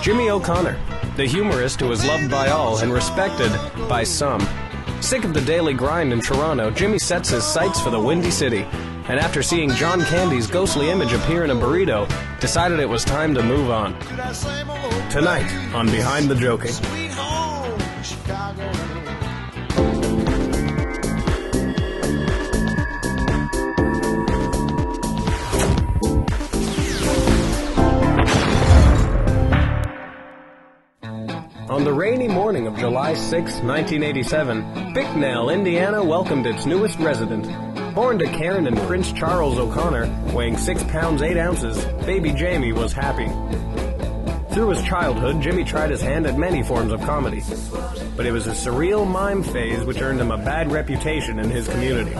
Jimmy O'Connor, the humorist who is loved by all and respected by some. Sick of the daily grind in Toronto, Jimmy sets his sights for the Windy City, and after seeing John Candy's ghostly image appear in a burrito, decided it was time to move on. Tonight on Behind the Joking. On the rainy morning of July 6, 1987, Bicknell, Indiana welcomed its newest resident. Born to Karen and Prince Charles O'Connor, weighing 6 pounds 8 ounces, baby Jamie was happy. Through his childhood, Jimmy tried his hand at many forms of comedy, but it was a surreal mime phase which earned him a bad reputation in his community.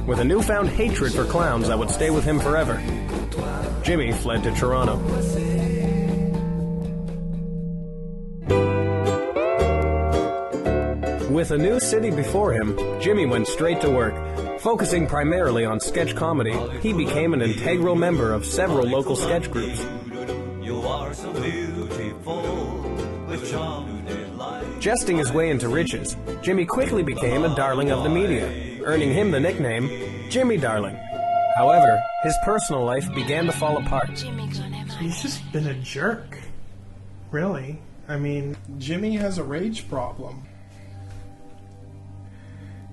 With a newfound hatred for clowns that would stay with him forever, Jimmy fled to Toronto. With a new city before him, Jimmy went straight to work. Focusing primarily on sketch comedy, he became an integral member of several local sketch groups. Jesting his way into riches, Jimmy quickly became a darling of the media, earning him the nickname Jimmy Darling. However, his personal life began to fall apart. He's just been a jerk, really. I mean, Jimmy has a rage problem.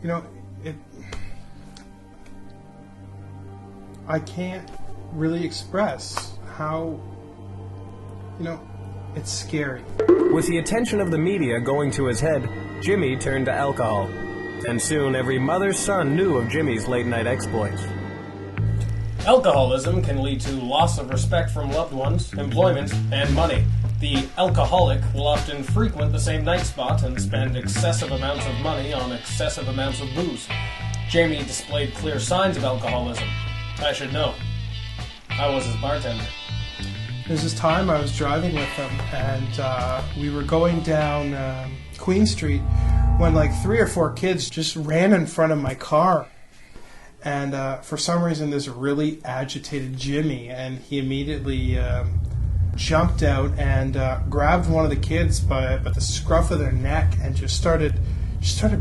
You know, I can't really express how, it's scary. With the attention of the media going to his head, Jimmy turned to alcohol. And soon every mother's son knew of Jimmy's late-night exploits. Alcoholism can lead to loss of respect from loved ones, employment, and money. The alcoholic will often frequent the same night spot and spend excessive amounts of money on excessive amounts of booze. Jamie displayed clear signs of alcoholism. I should know. I was his bartender. There's this time I was driving with him, and we were going down Queen Street when like 3 or 4 kids just ran in front of my car. And for some reason, there's a really agitated Jimmy, and he immediately jumped out and grabbed one of the kids by the scruff of their neck and just started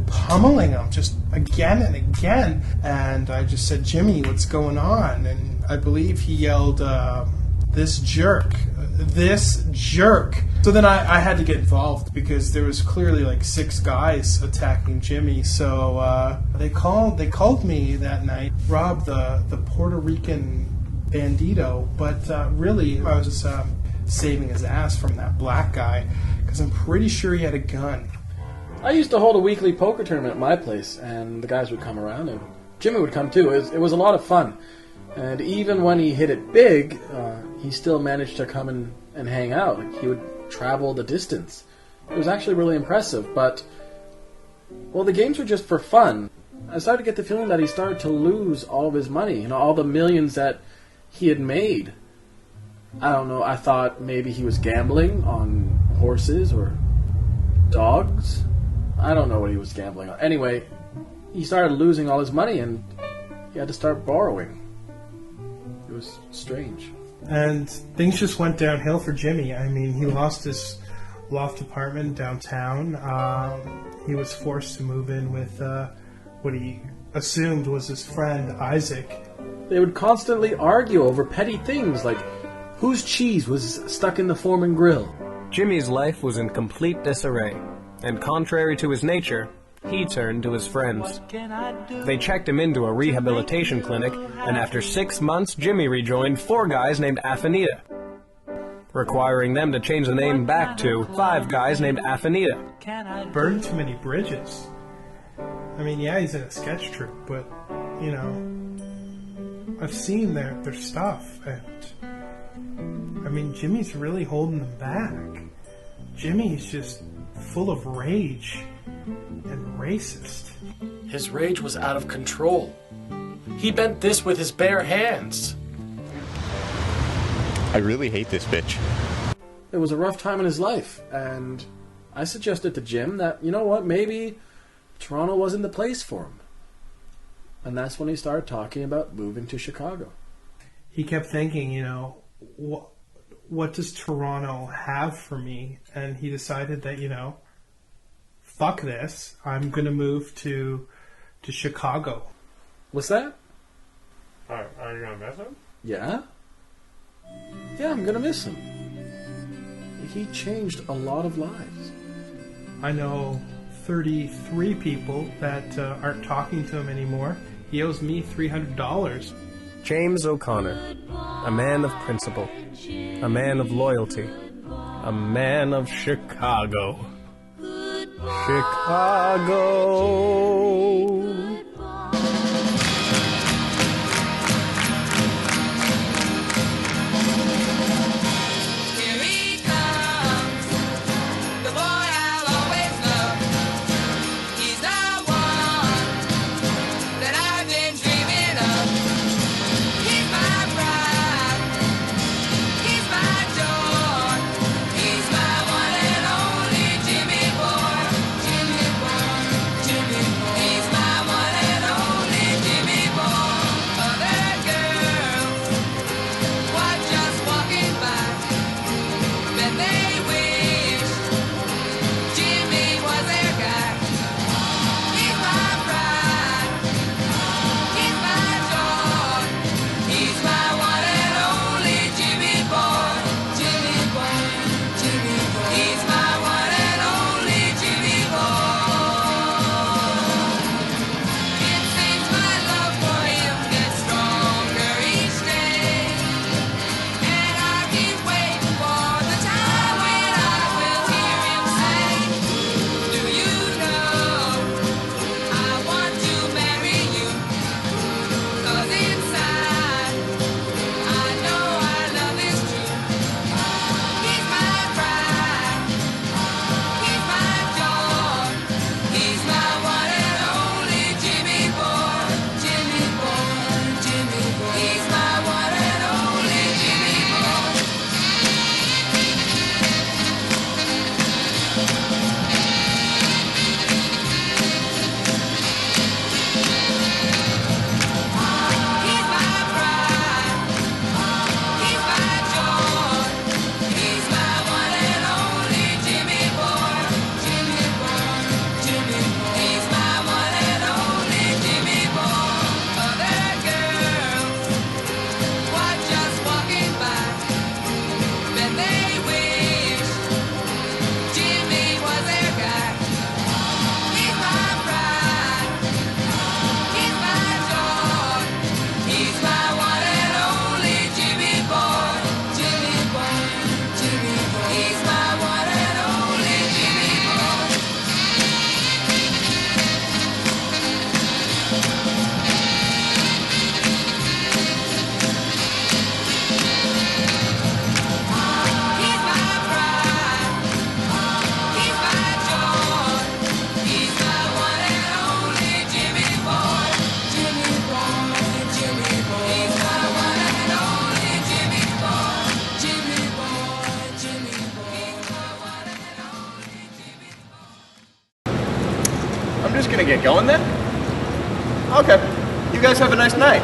pummeling him just again and again. And I just said, "Jimmy, what's going on?" And I believe he yelled, "This jerk, this jerk." So then I had to get involved because there was clearly like 6 guys attacking Jimmy. So they called me that night, Rob, the Puerto Rican bandito. But really, I was just saving his ass from that black guy because I'm pretty sure he had a gun. I used to hold a weekly poker tournament at my place, and the guys would come around, and Jimmy would come too. It was a lot of fun. And even when he hit it big, he still managed to come and hang out. Like, he would travel the distance. It was actually really impressive, but, well, the games were just for fun. I started to get the feeling that he started to lose all of his money, all the millions that he had made. I don't know, I thought maybe he was gambling on horses or dogs. I don't know what he was gambling on. Anyway, he started losing all his money and he had to start borrowing. It was strange. And things just went downhill for Jimmy. I mean, he lost his loft apartment downtown. He was forced to move in with what he assumed was his friend, Isaac. They would constantly argue over petty things like whose cheese was stuck in the Foreman grill. Jimmy's life was in complete disarray, and contrary to his nature, he turned to his friends. They checked him into a rehabilitation clinic, and after 6 months, Jimmy rejoined 4 guys named Afanita, requiring them to change the name back to 5 guys named Afanita. Burned too many bridges. I mean, yeah, he's in a sketch troupe, but, I've seen their stuff, and I mean, Jimmy's really holding them back. Jimmy's just full of rage and racist. His rage was out of control. He bent this with his bare hands. I really hate this bitch. It was a rough time in his life, and I suggested to Jim that, you know what, maybe Toronto wasn't the place for him. And that's when he started talking about moving to Chicago. He kept thinking, what does Toronto have for me? And he decided that, fuck this. I'm going to move to Chicago. What's that? Are you going to miss him? Yeah? Yeah, I'm gonna miss him. He changed a lot of lives. I know 33 people that aren't talking to him anymore. He owes me $300. James O'Connor, a man of principle, a man of loyalty, a man of Chicago. Chicago. I'm just gonna get going then? Okay. You guys have a nice night.